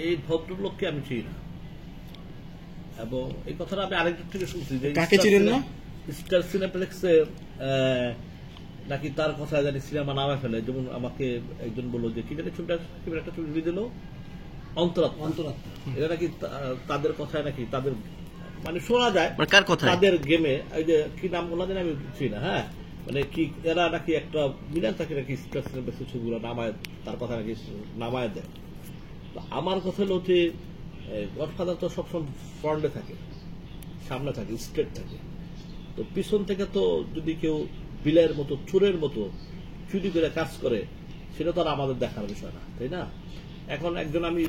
এই ভদ্রলোককে আমি চিনি না, এবং এই কথাটা আমি আরেকজন থেকে শুনছি যে কাকে চিনেন না? স্টার সিনেপ্লেক্সে নাকি তার কথা জানি সিনেমা নামে ফেলে। যেমন আমাকে একজন বললো যে কি জানি ছবিটা একটা ছবি দিল অন্তরাত্মা, এটা নাকি তাদের কথায় নাকি তাদের মানে শোনা যায় কার কথা তাদের গেমে ওই যে কি নাম বলা যায় আমি চিনি না। হ্যাঁ মানে কি এরা নাকি একটা মিলান থাকে নাকি স্টার সিনেপ্লেক্সের ছবিগুলো নামায়, তার কথা নাকি নামায় দেয়। আমার কথা হলো যে গডফাদার তো সবসময় ফ্রন্টে থাকে, সামনে থাকে, স্ট্রেট থাকে। তো পিছন থেকে তো যদি কেউ বিলের মতো চোরের মতো চুরি করে কাজ করে, সেটা তো আর আমাদের দেখার বিষয় না, তাই না? এখন একজন আমি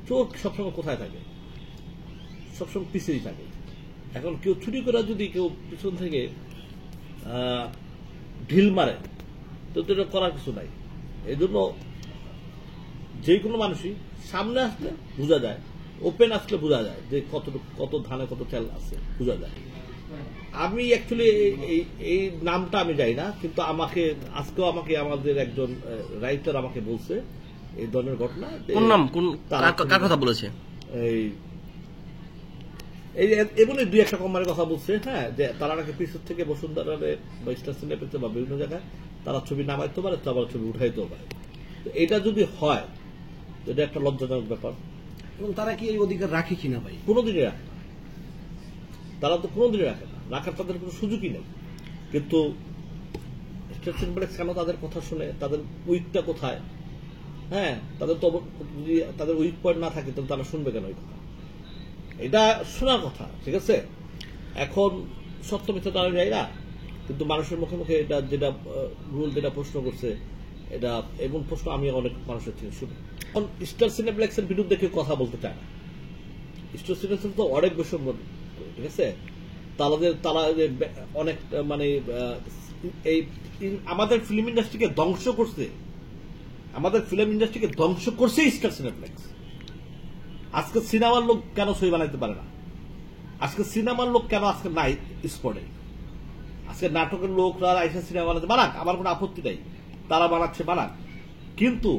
চোর সবসময় কোথায় থাকে? সবসময় পিছিয়েই থাকে। এখন কেউ চুরি করে যদি কেউ পিছন থেকে ঢিল মারে, তো এটা করার কিছু নাই। এই জন্য যে কোনো মানুষই সামনে আসলে বোঝা যায়, ওপেন আসলে বোঝা যায় যে কত ধানে কত তেল আছে, বোঝা যায়। আমি অ্যাকচুয়ালি এই নামটা আমি যাই না, কিন্তু আজকেও আমাকে আমাদের একজন রাইটার আমাকে বলছে এই ধরনের ঘটনা। কোন নাম, কার কথা বলেছে? এবং দুই একটা কোম্পানির কথা বলছে। হ্যাঁ, যে তারা নাকি পিছন থেকে বসুন্ধরা বা স্টার সিনেপ্লেক্সে বা বিভিন্ন জায়গায় তারা ছবি নামাইতে পারে, তো আবার ছবি উঠাইতেও পারে। এটা যদি হয় এটা একটা লজ্জাজনক ব্যাপার। এবং তারা কি এই অধিকার রাখে কিনা ভাই? কোনোদিনই রাখে না, তারা তো কোনোদিনই রাখে না, রাখার তাদের কোনো সুযোগই নেই। কিন্তু স্টার সিনেপ্লেক্স কেন তাদের কথা শুনে? তাদের উইকটা কোথায়? হ্যাঁ, তাদের তো যদি তাদের উইক পয়েন্ট না থাকে তাহলে তারা শুনবে কেন ওই কথা? এটা শোনার কথা, ঠিক আছে। এখন সত্য মিথ্যা তারা যায় না, কিন্তু মানুষের মুখে মুখে এটা যেটা রুল যেটা প্রশ্ন করছে, এটা এমন প্রশ্ন আমি অনেক মানুষের থেকে শুনি। এখন স্টার সিনেপ্লেক্সের বিরুদ্ধে কেউ কথা বলতে চায় না। স্টার সিনেপ্লেক্স তো অনেক বৈষম্য, ঠিক আছে। তারা অনেক মানে এই আমাদের ফিল্ম ইন্ডাস্ট্রিকে ধ্বংস করছে, স্টার সিনেপ্লেক্স। আজকে সিনেমার লোক কেন ছবি বানাইতে পারে না? আজকে সিনেমার লোক কেন আজকে নাই স্পটে? আজকে নাটকের লোকরা আইসা সিনেমা বানাতে বানাক, আমার কোনো আপত্তি নাই, তারা বানাচ্ছে বানাক। কিন্তু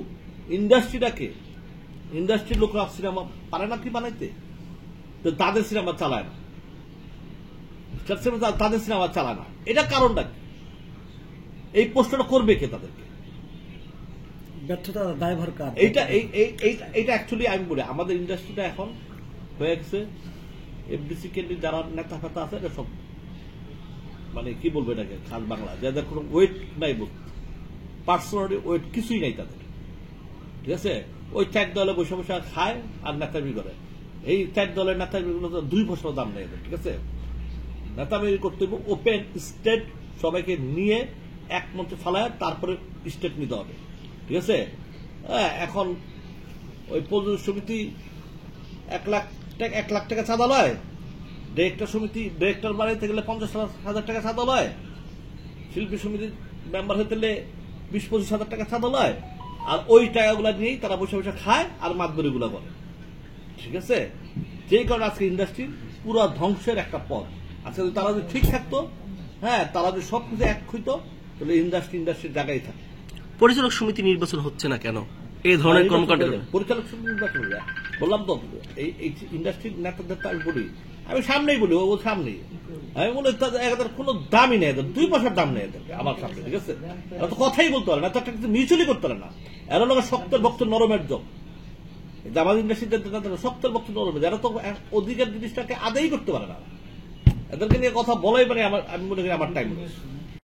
ইন্ডাস্ট্রির লোকরা সিনেমা পারে না কি বানাইতে? তো তাদের সিনেমা চালায় না, তাদের সিনেমা চালায় না। এটা কারণটা কি? এই প্রশ্নটা করবে কে তাদেরকে? ব্যর্থতা দায়ভার কার? এইটা অ্যাকচুয়ালি আমি বলি আমাদের ইন্ডাস্ট্রিটা এখন হয়ে গেছে এফডিসি কেন্দ্রিক যারা নেতা ফেতা আছে, এটা সব মানে কি বলবো এটাকে, খান বাংলা, যাদের কোনো ওয়েট নাই, পার্সোনালি ওয়েট কিছুই নাই তাদের, ঠিক আছে। ওই ত্যাগ দলে বসে বসে খায় আর নেতামি করে। এই ত্যাগ দলের নেতামিগুলো 2 পয়সার দাম নেই, ঠিক আছে। নেতামি করতে হবে ওপেন স্টেট, সবাইকে নিয়ে এক মঞ্চে ফালায় তারপরে স্টেট নিতে হবে, ঠিক আছে। এখন ওই প্রযোজক সমিতি 1 লাখ টাকা চাঁদা লয়, ডিরেক্টর বানাইতে গেলে 50,000 টাকা চাঁদা লয়, শিল্পী সমিতির মেম্বার হইতে গেলে 20-25 হাজার টাকা চাঁদা লয়, আর ওই টাকাগুলা নিয়েই তারা বসে বসে খায় আর মাতবরিগুলা করে, ঠিক আছে। যেই কারণে আজকে ইন্ডাস্ট্রির পুরো ধ্বংসের একটা পথ। আজকে তারা যদি ঠিক থাকতো, হ্যাঁ, তারা যদি সবকিছু এক হইতো, তাহলে ইন্ডাস্ট্রির জায়গায় থাকে। পরিচালক সমিতি নির্বাচন হচ্ছে না কেন? এই ধরনের কর্মকাণ্ড পরিচালক সমিতি নির্বাচন বললাম তো, এই ইন্ডাস্ট্রির নেতাদের তো আমি বলি, আমি সামনেই বলি, ও সামনেই আমি বলি এদের কোনো দামই নেই, এদের 2 পয়সার দাম নেই এদেরকে আমার সামনে, ঠিক আছে। এরা তো কথাই বলতে পারে না, তো একটা কিছু মিউচুয়ালি করতে পারে না। এরা লোক শক্তের ভক্ত নরমের যোগ, আমাদের ইন্ডাস্ট্রিতে শক্তের ভক্ত নরমের, এরা তো অধিকার জিনিসটাকে আদায় করতে পারে না। এদেরকে নিয়ে কথা বলাই মানে আমি মনে করি আমার টাইম